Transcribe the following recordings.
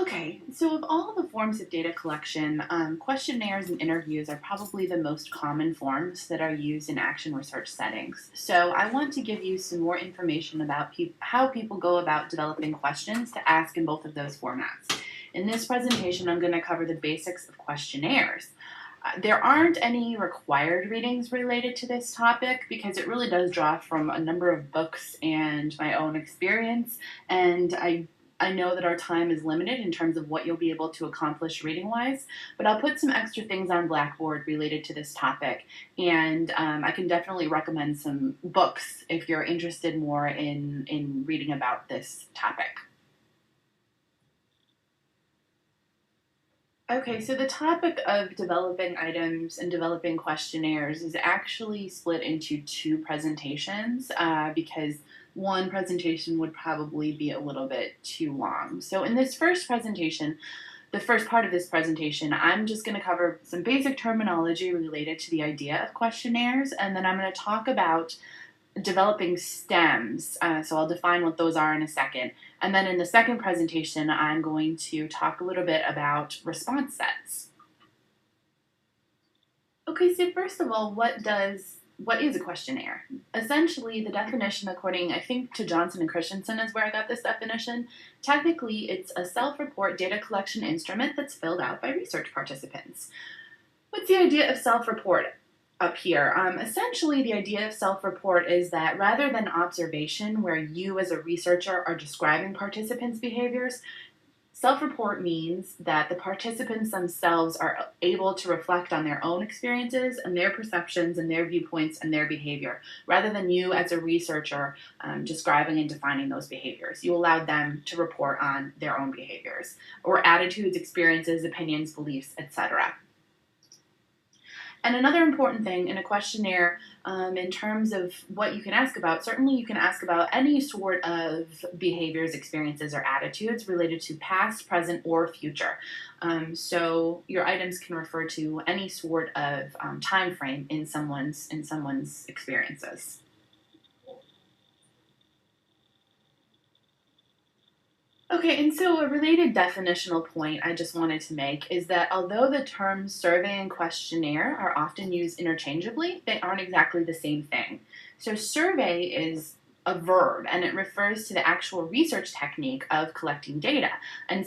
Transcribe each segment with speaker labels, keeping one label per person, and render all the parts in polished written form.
Speaker 1: Okay, so of all the forms of data collection, questionnaires and interviews are probably the most common forms that are used in action research settings. So I want to give you some more information about how people go about developing questions to ask in both of those formats. In this presentation, I'm going to cover the basics of questionnaires. There aren't any required readings related to this topic because it really does draw from a number of books and my own experience, and I know that our time is limited in terms of what you'll be able to accomplish reading-wise, but I'll put some extra things on Blackboard related to this topic, and I can definitely recommend some books if you're interested more in reading about this topic. Okay, so the topic of developing items and developing questionnaires is actually split into two presentations because one presentation would probably be a little bit too long. So in this first presentation, the first part of this presentation, I'm just going to cover some basic terminology related to the idea of questionnaires, and then I'm going to talk about developing stems, so I'll define what those are in a second. And then in the second presentation, I'm going to talk a little bit about response sets. Okay, so first of all, what is a questionnaire? Essentially, the definition, according, I think, to Johnson and Christensen is where I got this definition. Technically, it's a self-report data collection instrument that's filled out by research participants. What's the idea of self-report up here? Essentially, the idea of self-report is that rather than observation, where you as a researcher are describing participants' behaviors, self-report means that the participants themselves are able to reflect on their own experiences and their perceptions and their viewpoints and their behavior, rather than you as a researcher describing and defining those behaviors. You allow them to report on their own behaviors, or attitudes, experiences, opinions, beliefs, etc. And another important thing in a questionnaire, in terms of what you can ask about, certainly you can ask about any sort of behaviors, experiences, or attitudes related to past, present, or future. So your items can refer to any sort of time frame in someone's experiences. Okay, and so a related definitional point I just wanted to make is that although the terms survey and questionnaire are often used interchangeably, they aren't exactly the same thing. So survey is a verb, and it refers to the actual research technique of collecting data. And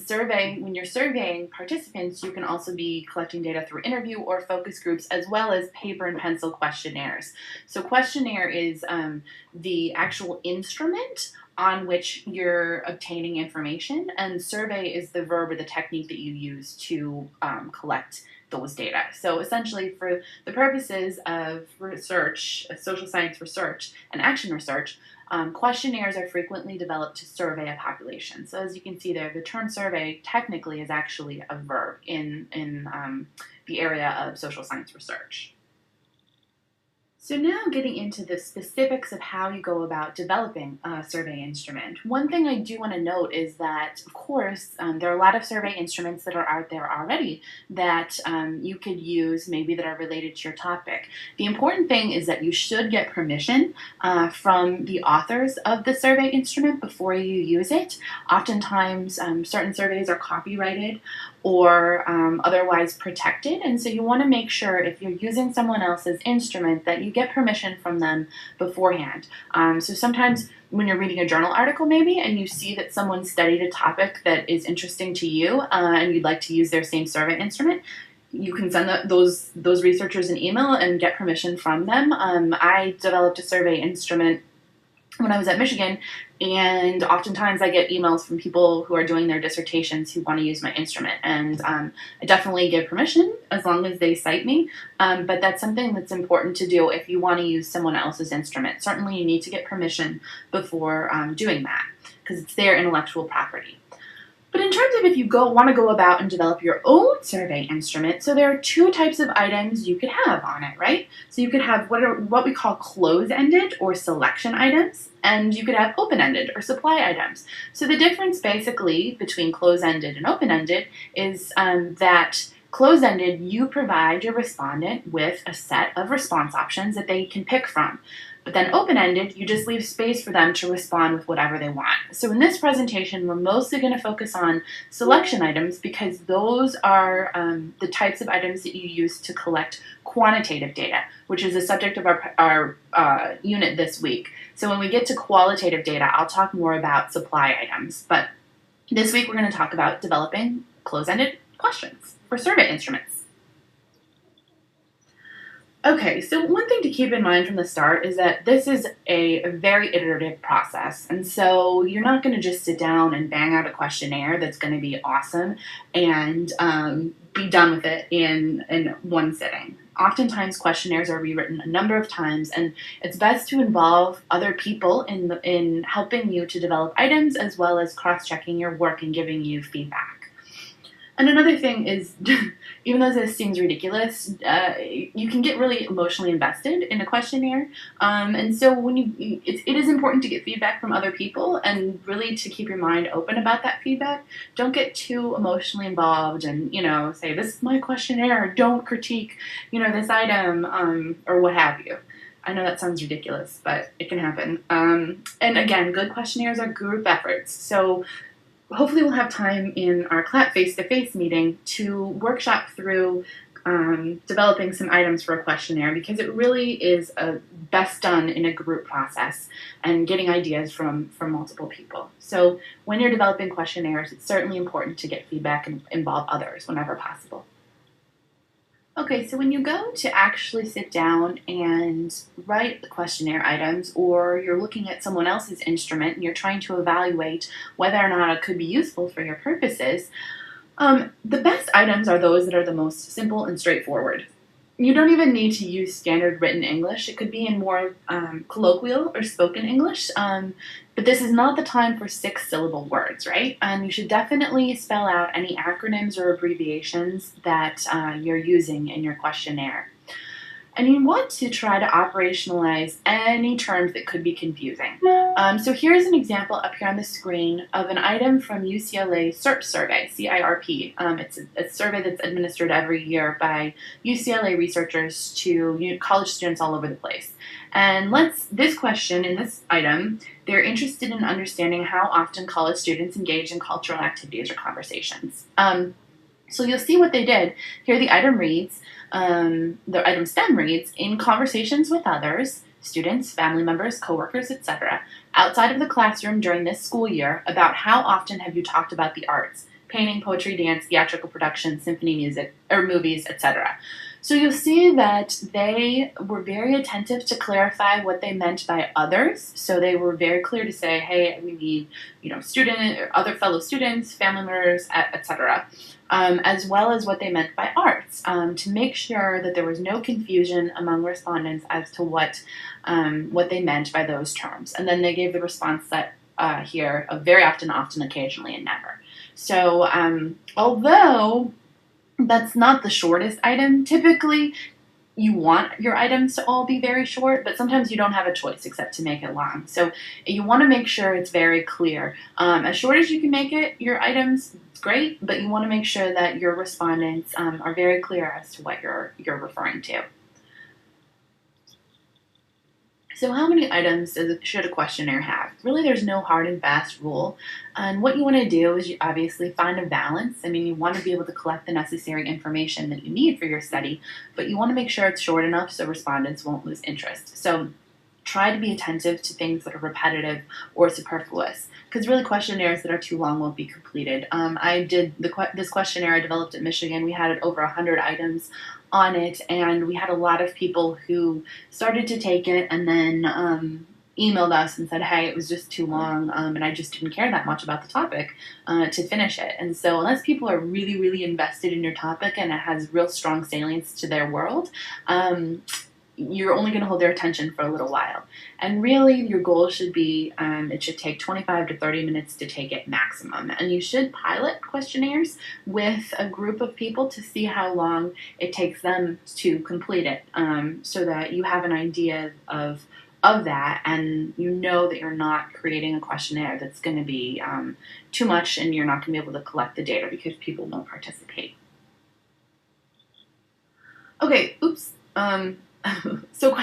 Speaker 1: when you're surveying participants, you can also be collecting data through interview or focus groups, as well as paper and pencil questionnaires. So questionnaire is the actual instrument on which you're obtaining information, and survey is the verb or the technique that you use to collect those data. So essentially, for the purposes of research, social science research, and action research, questionnaires are frequently developed to survey a population. So as you can see there, the term survey technically is actually a verb in the area of social science research. So now getting into the specifics of how you go about developing a survey instrument. One thing I do want to note is that, of course, there are a lot of survey instruments that are out there already that you could use, maybe that are related to your topic. The important thing is that you should get permission from the authors of the survey instrument before you use it. Oftentimes, certain surveys are copyrighted or otherwise protected, and so you want to make sure if you're using someone else's instrument that you get permission from them beforehand. So sometimes when you're reading a journal article maybe and you see that someone studied a topic that is interesting to you and you'd like to use their same survey instrument, you can send those researchers an email and get permission from them. I developed a survey instrument when I was at Michigan, and oftentimes I get emails from people who are doing their dissertations who want to use my instrument, and I definitely give permission as long as they cite me, but that's something that's important to do if you want to use someone else's instrument. Certainly you need to get permission before doing that, because it's their intellectual property. But in terms of if you want to go about and develop your own survey instrument, so there are two types of items you could have on it, right? So you could have what we call close-ended or selection items, and you could have open-ended or supply items. So the difference basically between close-ended and open-ended is that close-ended, you provide your respondent with a set of response options that they can pick from. But then open-ended, you just leave space for them to respond with whatever they want. So in this presentation, we're mostly going to focus on selection items because those are the types of items that you use to collect quantitative data, which is the subject of our unit this week. So when we get to qualitative data, I'll talk more about supply items. But this week, we're going to talk about developing close-ended questions for survey instruments. Okay, so one thing to keep in mind from the start is that this is a very iterative process. And so you're not going to just sit down and bang out a questionnaire that's going to be awesome and be done with it in one sitting. Oftentimes, questionnaires are rewritten a number of times, and it's best to involve other people in helping you to develop items as well as cross-checking your work and giving you feedback. And another thing is, even though this seems ridiculous, you can get really emotionally invested in a questionnaire. And so it is important to get feedback from other people and really to keep your mind open about that feedback. Don't get too emotionally involved and, say, this is my questionnaire, don't critique, this item, or what have you. I know that sounds ridiculous, but it can happen. And again, good questionnaires are group efforts. So hopefully we'll have time in our face-to-face meeting to workshop through developing some items for a questionnaire because it really is best done in a group process and getting ideas from multiple people. So when you're developing questionnaires, it's certainly important to get feedback and involve others whenever possible. Okay, so when you go to actually sit down and write the questionnaire items, or you're looking at someone else's instrument and you're trying to evaluate whether or not it could be useful for your purposes, the best items are those that are the most simple and straightforward. You don't even need to use standard written English. It could be in more colloquial or spoken English, but this is not the time for 6-syllable words, right? And you should definitely spell out any acronyms or abbreviations that you're using in your questionnaire. And you want to try to operationalize any terms that could be confusing. So here's an example up here on the screen of an item from UCLA CIRP survey, CIRP. It's a survey that's administered every year by UCLA researchers to college students all over the place. And this question in this item, they're interested in understanding how often college students engage in cultural activities or conversations. So you'll see what they did. Here the item reads, the item stem reads, in conversations with others, students, family members, coworkers, etc., outside of the classroom during this school year, about how often have you talked about the arts, painting, poetry, dance, theatrical production, symphony music, or movies, etc. So you'll see that they were very attentive to clarify what they meant by others. So they were very clear to say, hey, we need, student or other fellow students, family members, etc. As well as what they meant by arts, to make sure that there was no confusion among respondents as to what they meant by those terms. And then they gave the response set here of very often, occasionally, and never. So although that's not the shortest item, typically you want your items to all be very short, but sometimes you don't have a choice except to make it long. So you want to make sure it's very clear. As short as you can make it, your items, it's great, but you want to make sure that your respondents are very clear as to what you're referring to. So how many items should a questionnaire have? Really, there's no hard and fast rule. And what you want to do is you obviously find a balance. I mean, you want to be able to collect the necessary information that you need for your study, but you want to make sure it's short enough so respondents won't lose interest. So try to be attentive to things that are repetitive or superfluous, because really questionnaires that are too long won't be completed. I did this questionnaire I developed at Michigan. We had over 100 items on it, and we had a lot of people who started to take it and then emailed us and said, hey, it was just too long, and I just didn't care that much about the topic to finish it. And so unless people are really, really invested in your topic and it has real strong salience to their world, you're only going to hold their attention for a little while. And really, your goal should be, it should take 25 to 30 minutes to take it maximum. And you should pilot questionnaires with a group of people to see how long it takes them to complete it, so that you have an idea of that, and you know that you're not creating a questionnaire that's going to be too much and you're not going to be able to collect the data because people won't participate. Okay, oops. So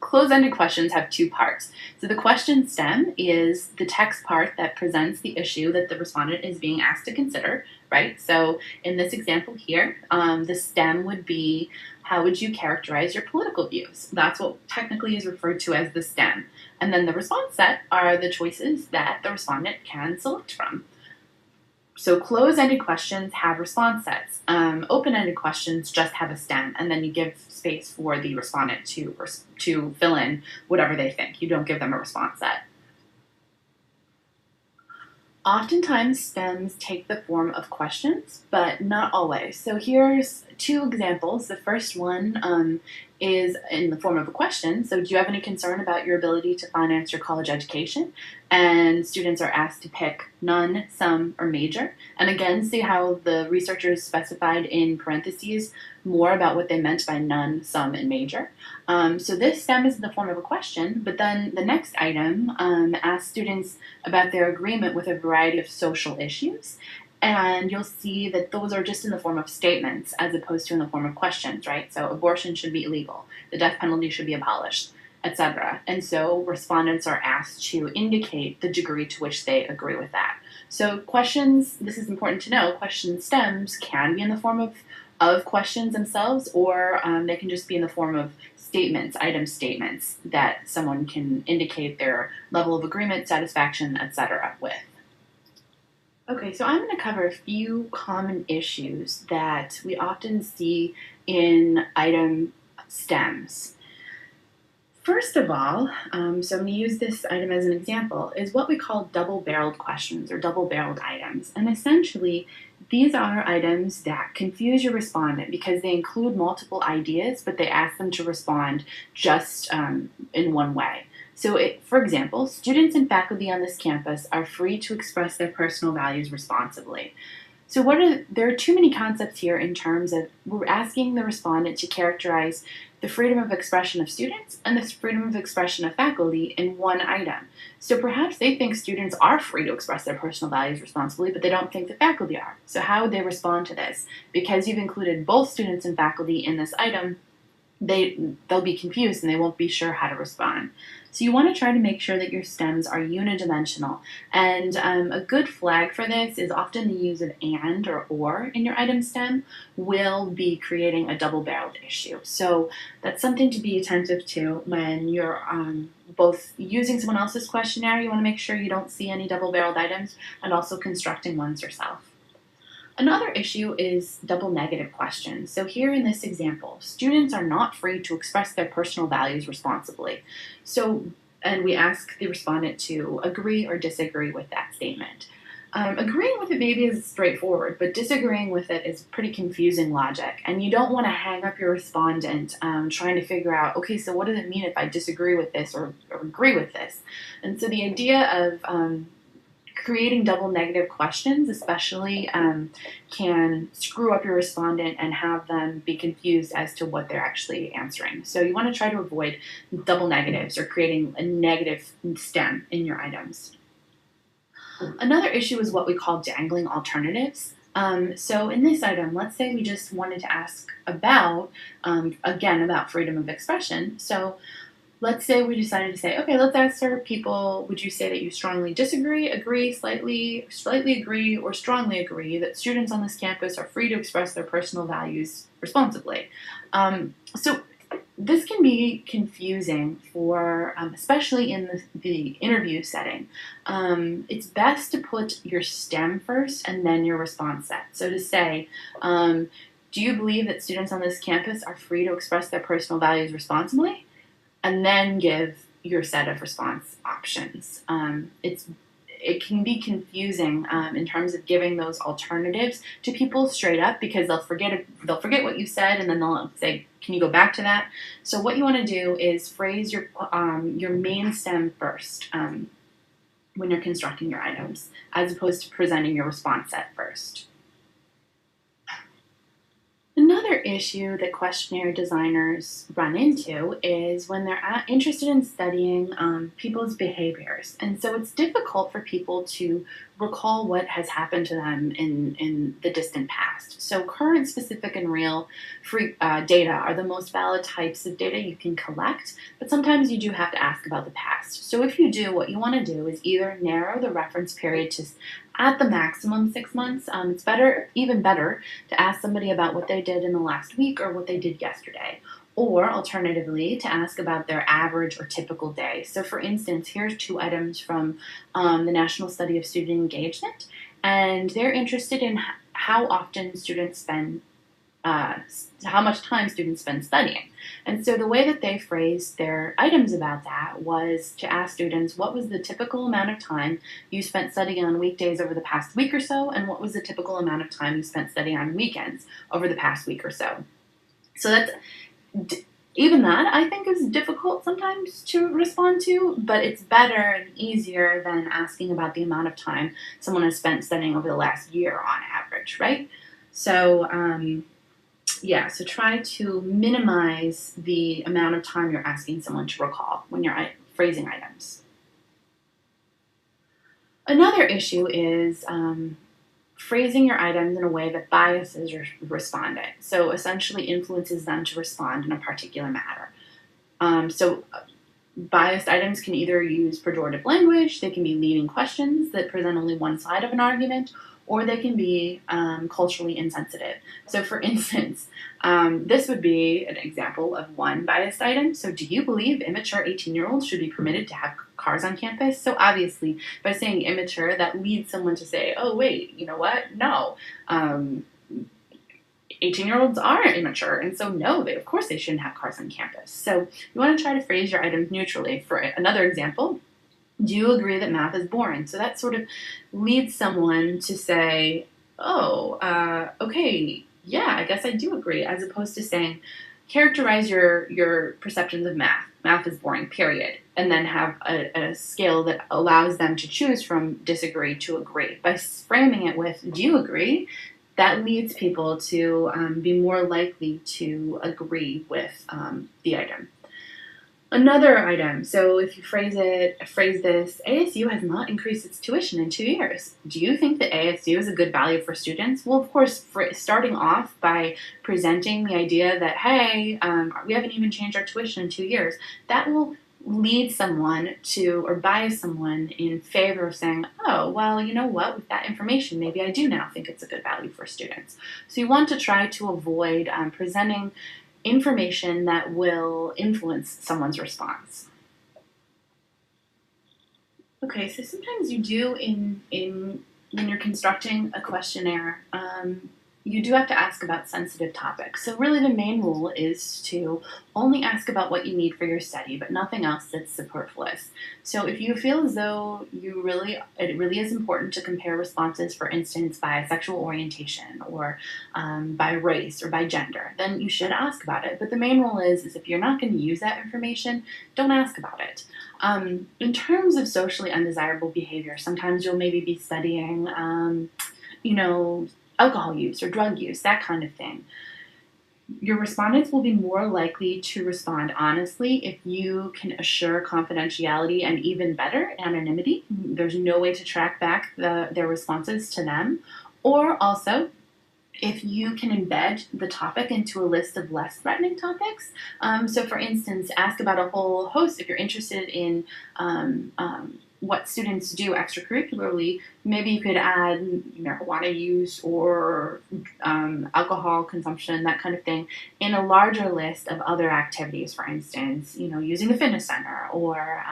Speaker 1: closed-ended questions have two parts. So the question stem is the text part that presents the issue that the respondent is being asked to consider, right? So in this example here, the stem would be, how would you characterize your political views? That's what technically is referred to as the stem. And then the response set are the choices that the respondent can select from. So closed-ended questions have response sets. Open-ended questions just have a stem, and then you give space for the respondent to fill in whatever they think. You don't give them a response set. Oftentimes, stems take the form of questions, but not always. So here's two examples. The first one is in the form of a question. So do you have any concern about your ability to finance your college education? And students are asked to pick none, some, or major. And again, see how the researchers specified in parentheses more about what they meant by none, some, and major. So this stem is in the form of a question, but then the next item asks students about their agreement with a variety of social issues. And you'll see that those are just in the form of statements as opposed to in the form of questions, right? So abortion should be illegal, the death penalty should be abolished, etc. And so respondents are asked to indicate the degree to which they agree with that. So questions, this is important to know, question stems can be in the form of questions themselves, or they can just be in the form of statements, item statements that someone can indicate their level of agreement, satisfaction, etc. with. Okay, so I'm going to cover a few common issues that we often see in item stems. First of all, so I'm going to use this item as an example, is what we call double-barreled questions or double-barreled items. And essentially, these are items that confuse your respondent because they include multiple ideas, but they ask them to respond just in one way. So, for example, students and faculty on this campus are free to express their personal values responsibly. So there are too many concepts here in terms of we're asking the respondent to characterize the freedom of expression of students and the freedom of expression of faculty in one item. So perhaps they think students are free to express their personal values responsibly, but they don't think the faculty are. So how would they respond to this? Because you've included both students and faculty in this item, they'll be confused and they won't be sure how to respond. So you want to try to make sure that your stems are unidimensional. And a good flag for this is often the use of and or in your item stem will be creating a double-barreled issue. So that's something to be attentive to when you're both using someone else's questionnaire. You want to make sure you don't see any double-barreled items, and also constructing ones yourself. Another issue is double negative questions. So here in this example, students are not free to express their personal values responsibly. And we ask the respondent to agree or disagree with that statement. Agreeing with it maybe is straightforward, but disagreeing with it is pretty confusing logic. And you don't want to hang up your respondent trying to figure out, okay, so what does it mean if I disagree with this or agree with this? And so the idea of creating double negative questions especially can screw up your respondent and have them be confused as to what they're actually answering. So you want to try to avoid double negatives or creating a negative stem in your items. Another issue is what we call dangling alternatives. So in this item, let's say we just wanted to ask about, again, about freedom of expression. So let's say we decided to say, okay, let's answer people, would you say that you strongly disagree, agree, slightly agree, or strongly agree that students on this campus are free to express their personal values responsibly? So this can be confusing for, especially in the interview setting. It's best to put your stem first and then your response set. So to say, do you believe that students on this campus are free to express their personal values responsibly? And then give your set of response options. It can be confusing in terms of giving those alternatives to people straight up because they'll forget what you said and then they'll say, "Can you go back to that?" So what you want to do is phrase your main stem first when you're constructing your items, as opposed to presenting your response set first. Another issue that questionnaire designers run into is when they're interested in studying people's behaviors. And so it's difficult for people to recall what has happened to them in the distant past. So current, specific, and real data are the most valid types of data you can collect, but sometimes you do have to ask about the past. So if you do, what you want to do is either narrow the reference period to at the maximum 6 months. It's even better to ask somebody about what they did in the last week or what they did yesterday. Or alternatively, to ask about their average or typical day. So for instance, here's 2 items from the National Study of Student Engagement, and they're interested in how often students spend how much time students spend studying. And so the way that they phrased their items about that was to ask students, what was the typical amount of time you spent studying on weekdays over the past week or so, and what was the typical amount of time you spent studying on weekends over the past week or so. So that's even that, I think, is difficult sometimes to respond to, but it's better and easier than asking about the amount of time someone has spent studying over the last year on average, right? So so try to minimize the amount of time you're asking someone to recall when you're phrasing items. Another issue is phrasing your items in a way that biases your respondent, so essentially influences them to respond in a particular manner. Biased items can either use pejorative language, they can be leading questions that present only one side of an argument, or they can be culturally insensitive. So for instance, this would be an example of one biased item. So do you believe immature 18-year-olds should be permitted to have cars on campus? So obviously, by saying immature, that leads someone to say, oh, wait, you know what? No. 18-year-olds are immature, and so no, of course they shouldn't have cars on campus. So you want to try to phrase your items neutrally. For another example, do you agree that math is boring? So that sort of leads someone to say, okay, yeah, I guess I do agree, as opposed to saying, characterize your perceptions of math. Math is boring, period. And then have a scale that allows them to choose from disagree to agree. By framing it with, do you agree? That leads people to be more likely to agree with the item. Another item, so if you phrase this, ASU has not increased its tuition in 2 years. Do you think that ASU is a good value for students? Well, of course, starting off by presenting the idea that, hey, we haven't even changed our tuition in 2 years, that will lead someone to, or bias someone in favor of saying, oh, well, you know what, with that information, maybe I do now think it's a good value for students. So you want to try to avoid presenting information that will influence someone's response. Okay, so sometimes you do in when you're constructing a questionnaire, you do have to ask about sensitive topics. So really the main rule is to only ask about what you need for your study, but nothing else that's superfluous. So if you feel as though it really is important to compare responses, for instance, by sexual orientation or by race or by gender, then you should ask about it. But the main rule is if you're not going to use that information, don't ask about it. In terms of socially undesirable behavior, sometimes you'll maybe be studying, alcohol use or drug use, that kind of thing. Your respondents will be more likely to respond honestly if you can assure confidentiality and, even better, anonymity. There's no way to track back their responses to them. Or also, if you can embed the topic into a list of less threatening topics. So for instance, ask about a whole host. If you're interested in what students do extracurricularly, maybe you could add marijuana use or alcohol consumption, that kind of thing, in a larger list of other activities. For instance, using the fitness center or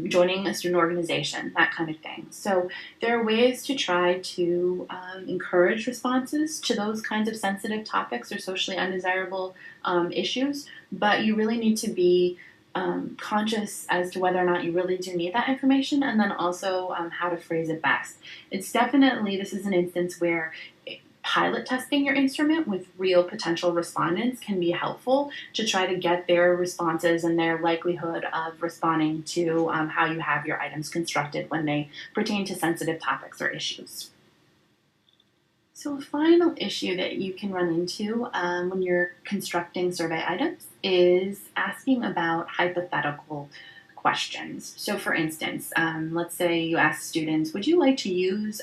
Speaker 1: joining a student organization, that kind of thing. So there are ways to try to encourage responses to those kinds of sensitive topics or socially undesirable issues, but you really need to be conscious as to whether or not you really do need that information, and then also how to phrase it best. This is an instance where pilot testing your instrument with real potential respondents can be helpful to try to get their responses and their likelihood of responding to how you have your items constructed when they pertain to sensitive topics or issues. So, a final issue that you can run into when you're constructing survey items is asking about hypothetical questions. So, for instance, let's say you ask students, "Would you like to use,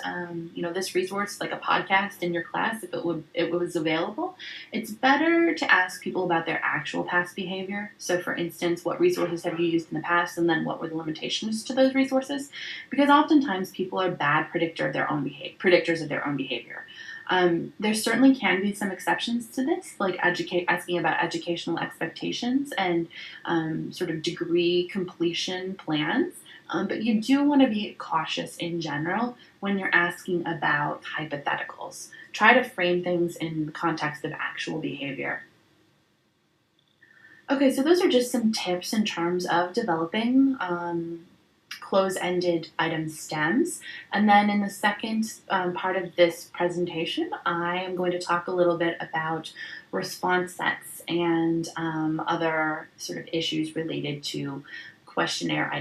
Speaker 1: this resource like a podcast in your class if it was available?" It's better to ask people about their actual past behavior. So, for instance, what resources have you used in the past, and then what were the limitations to those resources? Because oftentimes people are bad predictors of their own behavior. There certainly can be some exceptions to this, like asking about educational expectations and sort of degree completion plans. But you do want to be cautious in general when you're asking about hypotheticals. Try to frame things in the context of actual behavior. Okay, so those are just some tips in terms of developing close-ended item stems. And then in the second part of this presentation, I am going to talk a little bit about response sets and other sort of issues related to questionnaire items.